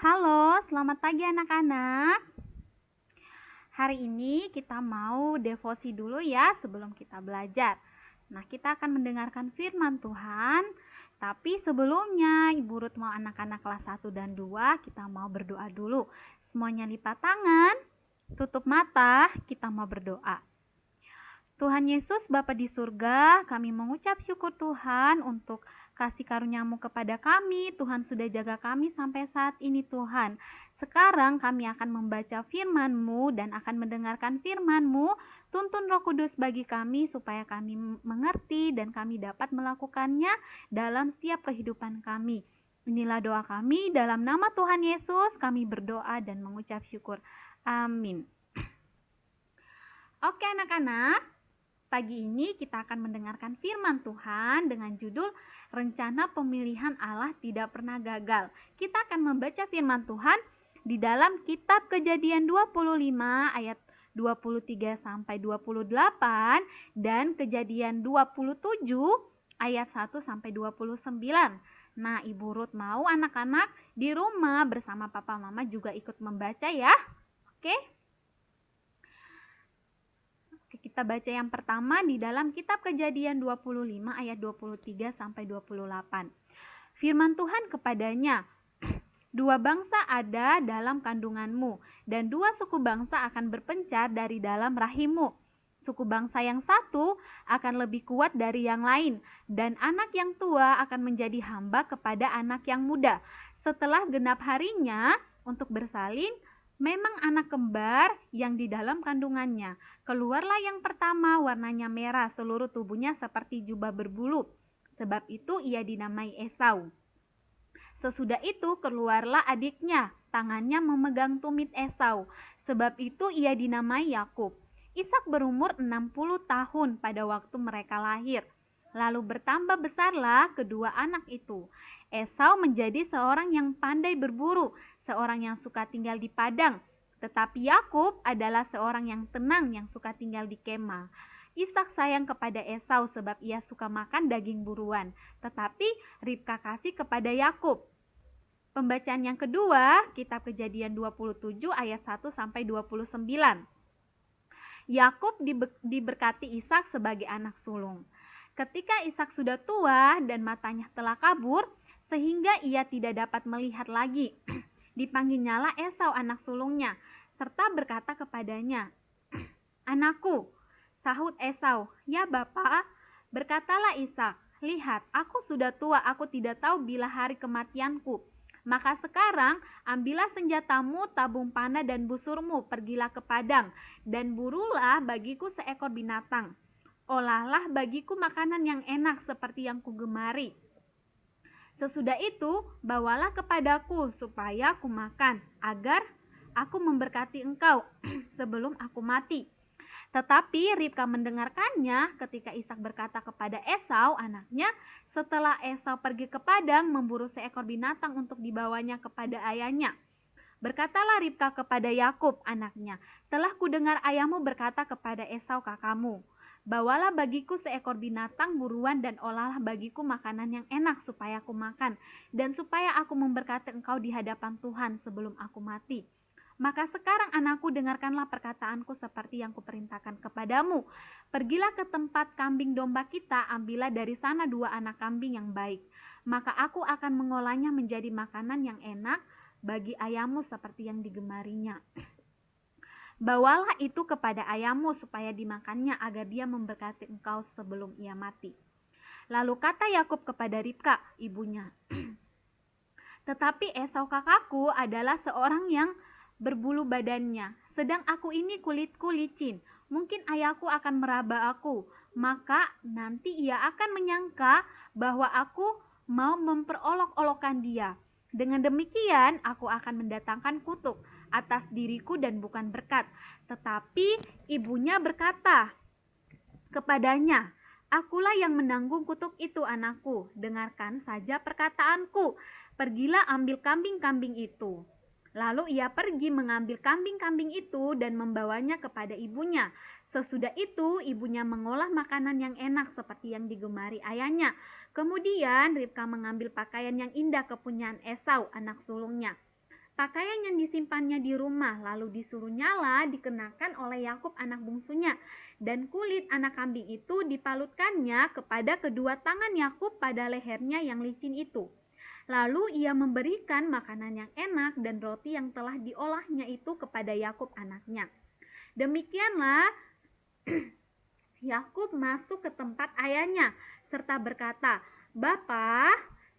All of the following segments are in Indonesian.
Halo, selamat pagi anak-anak. Hari ini kita mau devosi dulu ya sebelum kita belajar. Nah, kita akan mendengarkan firman Tuhan. Tapi sebelumnya, Ibu Ruth mau anak-anak kelas 1 dan 2, kita mau berdoa dulu. Semuanya lipat tangan, tutup mata, kita mau berdoa. Tuhan Yesus, Bapa di surga, kami mengucap syukur Tuhan untuk kasih karunia-Mu kepada kami. Tuhan sudah jaga kami sampai saat ini Tuhan. Sekarang kami akan membaca firman-Mu dan akan mendengarkan firman-Mu. Tuntun Roh Kudus bagi kami supaya kami mengerti dan kami dapat melakukannya dalam setiap kehidupan kami. Inilah doa kami, dalam nama Tuhan Yesus kami berdoa dan mengucap syukur. Amin. Oke anak-anak, pagi ini kita akan mendengarkan firman Tuhan dengan judul Rencana Pemilihan Allah Tidak Pernah Gagal. Kita akan membaca firman Tuhan di dalam kitab Kejadian 25 ayat 23 sampai 28 dan Kejadian 27 ayat 1 sampai 29. Nah, Ibu Ruth mau anak-anak di rumah bersama papa mama juga ikut membaca ya. Oke? Kita baca yang pertama di dalam kitab Kejadian 25 ayat 23 sampai 28. Firman Tuhan kepadanya, "Dua bangsa ada dalam kandunganmu, dan dua suku bangsa akan berpencar dari dalam rahimmu. Suku bangsa yang satu akan lebih kuat dari yang lain, dan anak yang tua akan menjadi hamba kepada anak yang muda. Setelah genap harinya untuk bersalin, memang anak kembar yang di dalam kandungannya. Keluarlah yang pertama, warnanya merah, seluruh tubuhnya seperti jubah berbulu. Sebab itu ia dinamai Esau. Sesudah itu keluarlah adiknya, tangannya memegang tumit Esau. Sebab itu ia dinamai Yakub. Ishak berumur 60 tahun pada waktu mereka lahir. Lalu bertambah besarlah kedua anak itu. Esau menjadi seorang yang pandai berburu, seorang yang suka tinggal di padang. Tetapi Yakub adalah seorang yang tenang, yang suka tinggal di kemah. Ishak sayang kepada Esau sebab ia suka makan daging buruan, tetapi Ribka kasih kepada Yakub. Pembacaan yang kedua, kitab Kejadian 27 ayat 1 sampai 29. Yakub diberkati Ishak sebagai anak sulung. Ketika Ishak sudah tua dan matanya telah kabur, sehingga ia tidak dapat melihat lagi, dipanggilnyalah Esau anak sulungnya, serta berkata kepadanya, "Anakku," sahut Esau. "Ya Bapa," berkatalah Ishak, "lihat, aku sudah tua, aku tidak tahu bila hari kematianku. Maka sekarang ambillah senjatamu, tabung panah dan busurmu, pergilah ke padang, dan burulah bagiku seekor binatang. Olahlah bagiku makanan yang enak seperti yang kugemari. Sesudah itu bawalah kepadaku supaya aku makan, agar aku memberkati engkau sebelum aku mati." Tetapi Ribka mendengarkannya ketika Ishak berkata kepada Esau anaknya, setelah Esau pergi ke padang memburu seekor binatang untuk dibawanya kepada ayahnya. Berkatalah Ribka kepada Yakub anaknya, "Telah kudengar ayahmu berkata kepada Esau kakakmu, bawalah bagiku seekor binatang buruan dan olahlah bagiku makanan yang enak supaya aku makan, dan supaya aku memberkati engkau di hadapan Tuhan sebelum aku mati. Maka sekarang anakku, dengarkanlah perkataanku seperti yang kuperintahkan kepadamu. Pergilah ke tempat kambing domba kita, ambillah dari sana 2 anak kambing yang baik. Maka aku akan mengolahnya menjadi makanan yang enak bagi ayahmu seperti yang digemarinya. Bawalah itu kepada ayahmu supaya dimakannya agar dia memberkati engkau sebelum ia mati." Lalu kata Yakub kepada Ribka, ibunya, "Tetapi Esau kakakku adalah seorang yang berbulu badannya, sedang aku ini kulitku licin. Mungkin ayahku akan meraba aku, maka nanti ia akan menyangka bahwa aku mau memperolok-olokkan dia. Dengan demikian aku akan mendatangkan kutuk atas diriku dan bukan berkat." Tetapi ibunya berkata kepadanya, "Akulah yang menanggung kutuk itu anakku, dengarkan saja perkataanku. Pergilah ambil kambing-kambing itu." Lalu ia pergi mengambil kambing-kambing itu dan membawanya kepada ibunya. Sesudah itu ibunya mengolah makanan yang enak seperti yang digemari ayahnya. Kemudian Ribka mengambil pakaian yang indah kepunyaan Esau anak sulungnya. pakaian yang disimpannya di rumah, lalu disuruh nyala dikenakan oleh Yakub anak bungsunya, dan kulit anak kambing itu dipalutkannya kepada kedua tangan Yakub pada lehernya yang licin itu. Lalu ia memberikan makanan yang enak dan roti yang telah diolahnya itu kepada Yakub anaknya. Demikianlah Yakub masuk ke tempat ayahnya serta berkata, "Bapa,"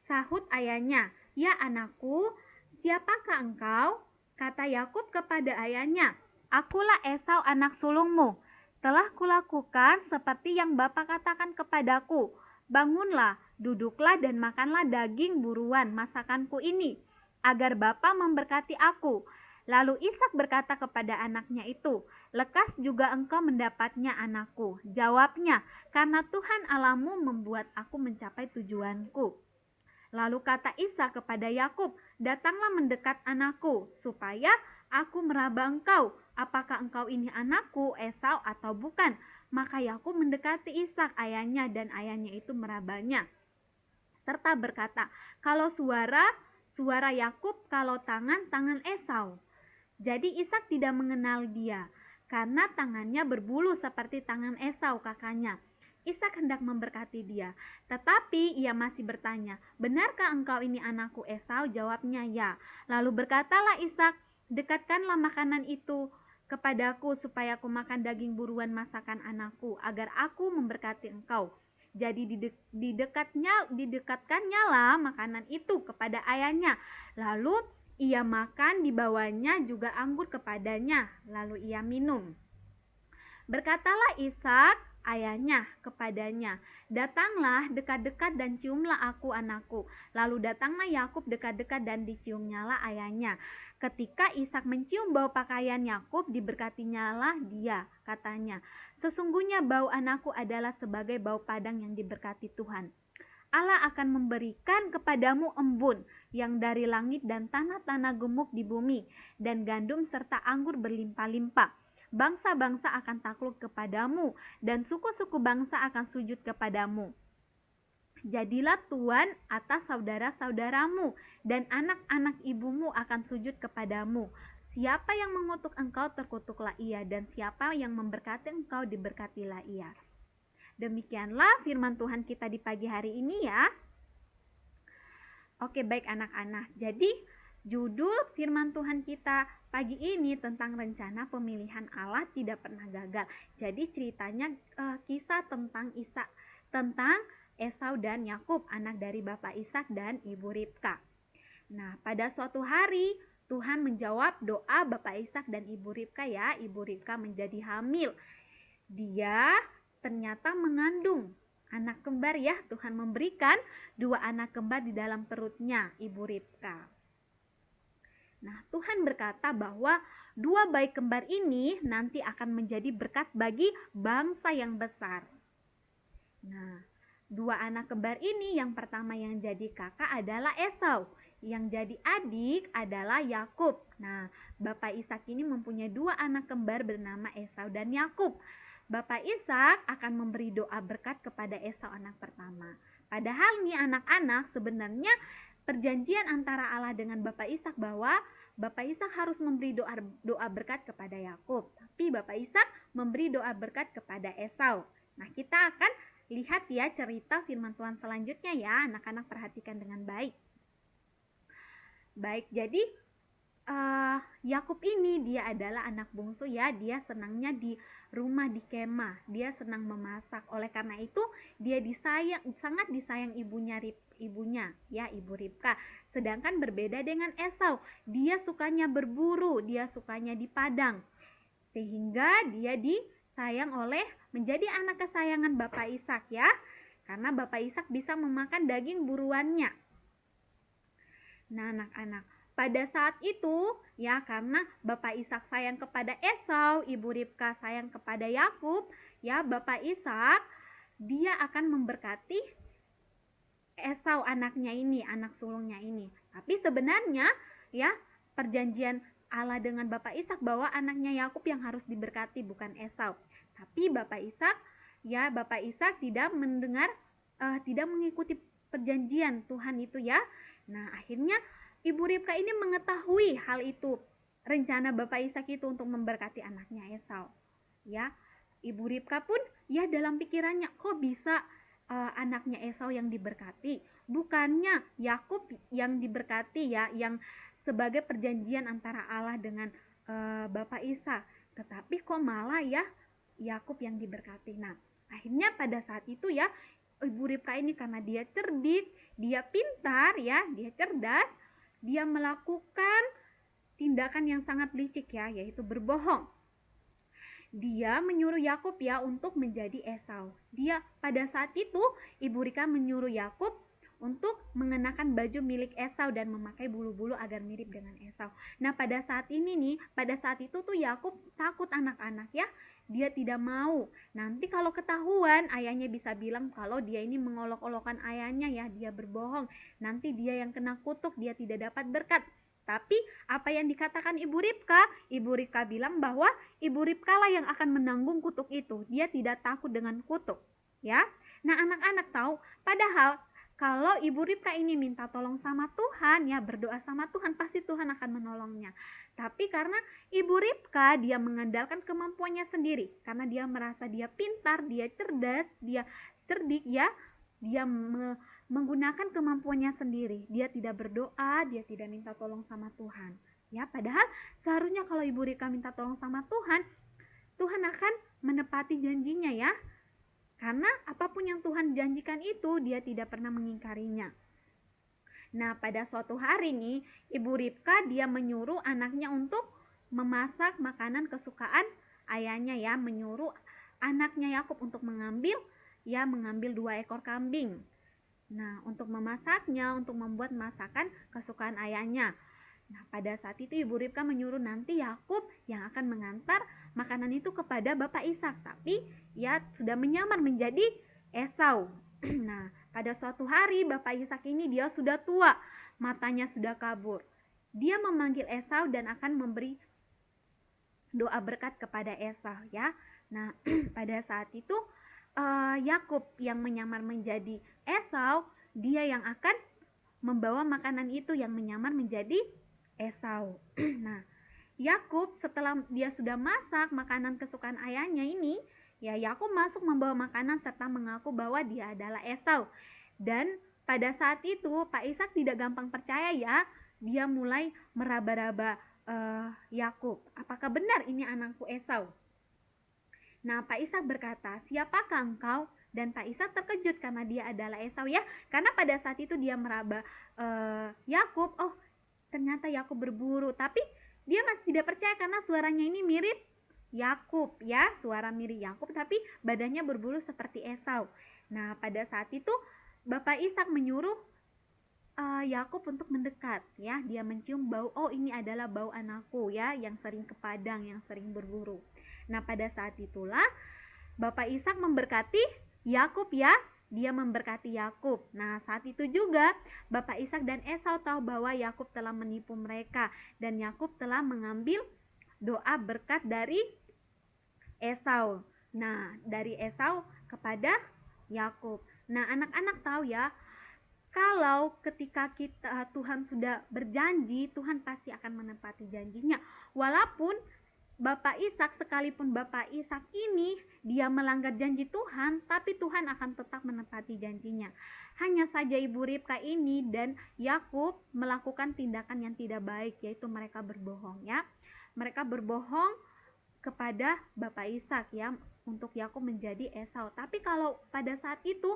sahut ayahnya, "Ya anakku, siapakah engkau?" Kata Yakub kepada ayahnya, "Akulah Esau anak sulungmu. Telah kulakukan seperti yang Bapa katakan kepadaku. Bangunlah, duduklah dan makanlah daging buruan masakanku ini, agar Bapa memberkati aku." Lalu Ishak berkata kepada anaknya itu, "Lekas juga engkau mendapatnya anakku." Jawabnya, "Karena Tuhan Allahmu membuat aku mencapai tujuanku." Lalu kata Ishak kepada Yakub, "Datanglah mendekat anakku, supaya aku meraba engkau. Apakah engkau ini anakku, Esau, atau bukan?" Maka Yakub mendekati Ishak ayahnya, dan ayahnya itu merabanya, serta berkata, "Kalau suara Yakub, kalau tangan Esau." Jadi Ishak tidak mengenal dia, karena tangannya berbulu seperti tangan Esau kakaknya. Ishak hendak memberkati dia, tetapi ia masih bertanya, "Benarkah engkau ini anakku Esau?" Jawabnya, "Ya." Lalu berkatalah Ishak, "Dekatkanlah makanan itu kepadaku, supaya aku makan daging buruan masakan anakku, agar aku memberkati engkau." Jadi didekatkannya lah makanan itu kepada ayahnya. Lalu ia makan, dibawanya juga anggur kepadanya, lalu ia minum. Berkatalah Ishak ayahnya kepadanya, "Datanglah dekat-dekat dan ciumlah aku anakku." Lalu datanglah Yakub dekat-dekat dan diciumnyalah ayahnya. Ketika Ishak mencium bau pakaian Yakub, diberkatinyalah dia, katanya, "Sesungguhnya bau anakku adalah sebagai bau padang yang diberkati Tuhan. Allah akan memberikan kepadamu embun yang dari langit dan tanah-tanah gemuk di bumi, dan gandum serta anggur berlimpah-limpah. Bangsa-bangsa akan takluk kepadamu, dan suku-suku bangsa akan sujud kepadamu. Jadilah tuan atas saudara-saudaramu, dan anak-anak ibumu akan sujud kepadamu. Siapa yang mengutuk engkau, terkutuklah ia, dan siapa yang memberkati engkau, diberkatilah ia." Demikianlah firman Tuhan kita di pagi hari ini ya. Oke, baik anak-anak. Jadi judul firman Tuhan kita pagi ini tentang rencana pemilihan Allah tidak pernah gagal. Jadi ceritanya kisah tentang Esau dan Yakub, anak dari Bapak Ishak dan Ibu Ribka. Nah, pada suatu hari Tuhan menjawab doa Bapak Ishak dan Ibu Ribka ya. Ibu Ribka menjadi hamil. Dia ternyata mengandung anak kembar ya. Tuhan memberikan 2 anak kembar di dalam perutnya Ibu Ribka. Nah, Tuhan berkata bahwa 2 bayi kembar ini nanti akan menjadi berkat bagi bangsa yang besar. Nah, 2 anak kembar ini, yang pertama yang jadi kakak adalah Esau, yang jadi adik adalah Yakub. Nah, Bapak Ishak ini mempunyai 2 anak kembar bernama Esau dan Yakub. Bapak Ishak akan memberi doa berkat kepada Esau anak pertama. Padahal nih anak-anak, sebenarnya perjanjian antara Allah dengan Bapak Ishak bahwa Bapak Ishak harus memberi doa berkat kepada Yakub, tapi Bapak Ishak memberi doa berkat kepada Esau. Nah, kita akan lihat ya cerita firman Tuhan selanjutnya ya, anak-anak perhatikan dengan baik. Baik, jadi Yakub ini dia adalah anak bungsu ya, dia senangnya di rumah di kemah, dia senang memasak. Oleh karena itu dia sangat disayang ibunya ya, Ibu Ribka. Sedangkan berbeda dengan Esau, dia sukanya berburu, dia sukanya di padang, sehingga dia disayang menjadi anak kesayangan Bapak Ishak ya, karena Bapak Ishak bisa memakan daging buruannya. Nah, anak-anak, pada saat itu ya, karena Bapak Ishak sayang kepada Esau, Ibu Ribka sayang kepada Yakub ya, Bapak Ishak dia akan memberkati Esau anaknya ini, anak sulungnya ini. Tapi sebenarnya ya, perjanjian Allah dengan Bapak Ishak bahwa anaknya Yakub yang harus diberkati, bukan Esau. Tapi Bapak Ishak tidak mengikuti perjanjian Tuhan itu ya. Nah, akhirnya Ibu Ribka ini mengetahui hal itu, rencana Bapak Ishak itu untuk memberkati anaknya Esau. Ya, Ibu Ribka pun ya dalam pikirannya, kok bisa anaknya Esau yang diberkati, bukannya Yakub yang diberkati ya, yang sebagai perjanjian antara Allah dengan Bapak Ishak, tetapi kok malah ya Yakub yang diberkati. Nah, akhirnya pada saat itu ya Ibu Ribka ini karena dia cerdik, dia pintar ya, dia cerdas, dia melakukan tindakan yang sangat licik ya, yaitu berbohong. Dia menyuruh Yakub ya untuk menjadi Esau. Dia pada saat itu Ibu Ribka menyuruh Yakub untuk mengenakan baju milik Esau dan memakai bulu-bulu agar mirip dengan Esau. Nah, pada saat ini nih, pada saat itu tuh Yakub takut anak-anak ya. Dia tidak mau. Nanti kalau ketahuan, ayahnya bisa bilang kalau dia ini mengolok-olokkan ayahnya ya, dia berbohong. Nanti dia yang kena kutuk, dia tidak dapat berkat. Tapi apa yang dikatakan Ibu Ribka? Ibu Ribka bilang bahwa Ibu Ribka lah yang akan menanggung kutuk itu. Dia tidak takut dengan kutuk, ya. Nah, anak-anak tahu, padahal kalau Ibu Ribka ini minta tolong sama Tuhan ya, berdoa sama Tuhan, pasti Tuhan akan menolongnya. Tapi karena Ibu Ribka dia mengandalkan kemampuannya sendiri, karena dia merasa dia pintar, dia cerdas, dia cerdik ya, dia menggunakan kemampuannya sendiri. Dia tidak berdoa, dia tidak minta tolong sama Tuhan. Ya, padahal seharusnya kalau Ibu Ribka minta tolong sama Tuhan, Tuhan akan menepati janjinya ya. Karena apapun yang Tuhan janjikan itu, dia tidak pernah mengingkarinya. Nah, pada suatu hari nih, Ibu Ribka dia menyuruh anaknya untuk memasak makanan kesukaan ayahnya ya, menyuruh anaknya Yakub untuk mengambil 2 ekor kambing. Nah, untuk memasaknya, untuk membuat masakan kesukaan ayahnya. Nah, pada saat itu Ibu Ribka menyuruh nanti Yakub yang akan mengantar makanan itu kepada Bapak Ishak, tapi ya sudah menyamar menjadi Esau. Nah, pada suatu hari Bapak Ishak ini dia sudah tua, matanya sudah kabur. Dia memanggil Esau dan akan memberi doa berkat kepada Esau ya. Nah, pada saat itu Yakub yang menyamar menjadi Esau, dia yang akan membawa makanan itu yang menyamar menjadi Esau. Nah, Yakub setelah dia sudah masak makanan kesukaan ayahnya ini, ya Yakub masuk membawa makanan serta mengaku bahwa dia adalah Esau. Dan pada saat itu Pak Ishak tidak gampang percaya ya, dia mulai meraba-raba Yakub. Apakah benar ini anakku Esau? Nah, Pak Ishak berkata, siapakah engkau? Dan Pak Ishak terkejut karena dia adalah Esau ya. Karena pada saat itu dia meraba Yakub, oh ternyata Yakub berburu. Tapi dia masih tidak percaya karena suaranya ini mirip Yakub ya, suara mirip Yakub tapi badannya berbulu seperti Esau. Nah, pada saat itu Bapak Ishak menyuruh Yakub untuk mendekat ya. Dia mencium bau, oh ini adalah bau anakku ya, yang sering ke padang, yang sering berburu. Nah, pada saat itulah Bapak Ishak memberkati Yakub ya. Dia memberkati Yakub. Nah, saat itu juga Bapak Ishak dan Esau tahu bahwa Yakub telah menipu mereka dan Yakub telah mengambil doa berkat dari Esau. Nah, dari Esau kepada Yakub. Nah, anak-anak tahu ya, kalau ketika Tuhan sudah berjanji, Tuhan pasti akan menepati janjinya. Walaupun Bapak Ishak, sekalipun Bapak Ishak ini dia melanggar janji Tuhan, tapi Tuhan akan tetap menepati janjinya. Hanya saja Ibu Ribka ini dan Yakub melakukan tindakan yang tidak baik, yaitu mereka berbohong ya. Mereka berbohong kepada Bapak Ishak ya, untuk Yakub menjadi Esau. Tapi kalau pada saat itu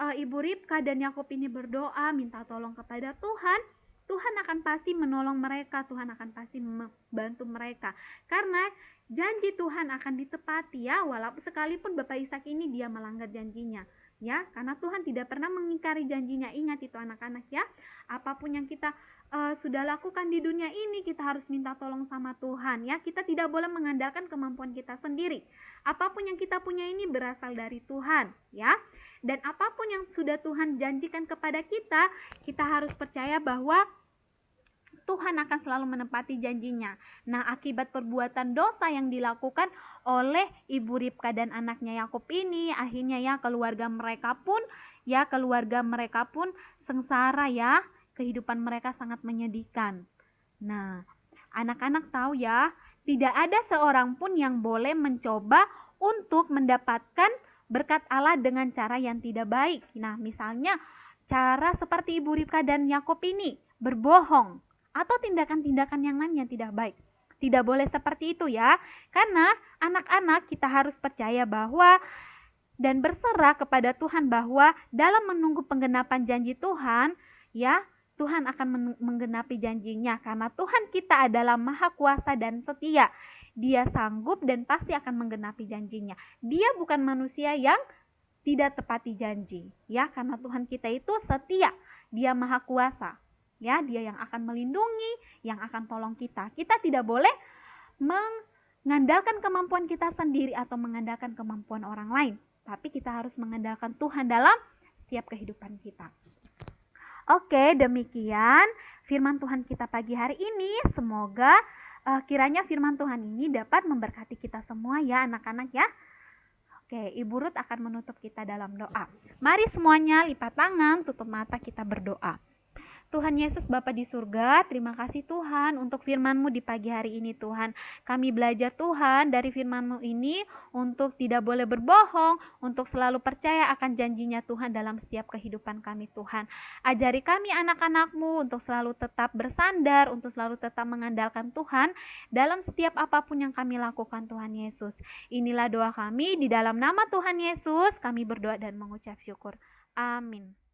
Ibu Ribka dan Yakub ini berdoa minta tolong kepada Tuhan, Tuhan akan pasti menolong mereka, Tuhan akan pasti membantu mereka. Karena janji Tuhan akan ditepati ya, walaupun sekalipun Bapak Ishak ini dia melanggar janjinya. Ya, karena Tuhan tidak pernah mengingkari janjinya. Ingat itu anak-anak ya. Apapun yang kita sudah lakukan di dunia ini, kita harus minta tolong sama Tuhan ya. Kita tidak boleh mengandalkan kemampuan kita sendiri. Apapun yang kita punya ini berasal dari Tuhan ya. Dan apapun yang sudah Tuhan janjikan kepada kita, kita harus percaya bahwa Tuhan akan selalu menepati janjinya. Nah, akibat perbuatan dosa yang dilakukan oleh Ibu Ribka dan anaknya Yakub ini, akhirnya ya keluarga mereka pun sengsara ya. kehidupan mereka sangat menyedihkan. Nah, anak-anak tahu ya, tidak ada seorang pun yang boleh mencoba untuk mendapatkan berkat Allah dengan cara yang tidak baik. Nah, misalnya cara seperti Ibu Rika dan Yakob ini, berbohong, atau tindakan-tindakan yang lain yang tidak baik. Tidak boleh seperti itu ya, karena anak-anak kita harus percaya bahwa dan berserah kepada Tuhan bahwa dalam menunggu penggenapan janji Tuhan, ya, Tuhan akan menggenapi janjinya karena Tuhan kita adalah maha kuasa dan setia. Dia sanggup dan pasti akan menggenapi janjinya. Dia bukan manusia yang tidak tepati janji, ya, karena Tuhan kita itu setia. Dia maha kuasa. Ya, dia yang akan melindungi, yang akan tolong kita. Kita tidak boleh mengandalkan kemampuan kita sendiri atau mengandalkan kemampuan orang lain, tapi kita harus mengandalkan Tuhan dalam setiap kehidupan kita. Oke, demikian firman Tuhan kita pagi hari ini. Semoga kiranya firman Tuhan ini dapat memberkati kita semua ya anak-anak ya. Oke, Ibu Ruth akan menutup kita dalam doa. Mari semuanya lipat tangan, tutup mata, kita berdoa. Tuhan Yesus Bapa di surga, terima kasih Tuhan untuk firman-Mu di pagi hari ini Tuhan. Kami belajar Tuhan dari firman-Mu ini untuk tidak boleh berbohong, untuk selalu percaya akan janjinya Tuhan dalam setiap kehidupan kami Tuhan. Ajari kami anak-anak-Mu untuk selalu tetap bersandar, untuk selalu tetap mengandalkan Tuhan dalam setiap apapun yang kami lakukan Tuhan Yesus. Inilah doa kami di dalam nama Tuhan Yesus, kami berdoa dan mengucap syukur. Amin.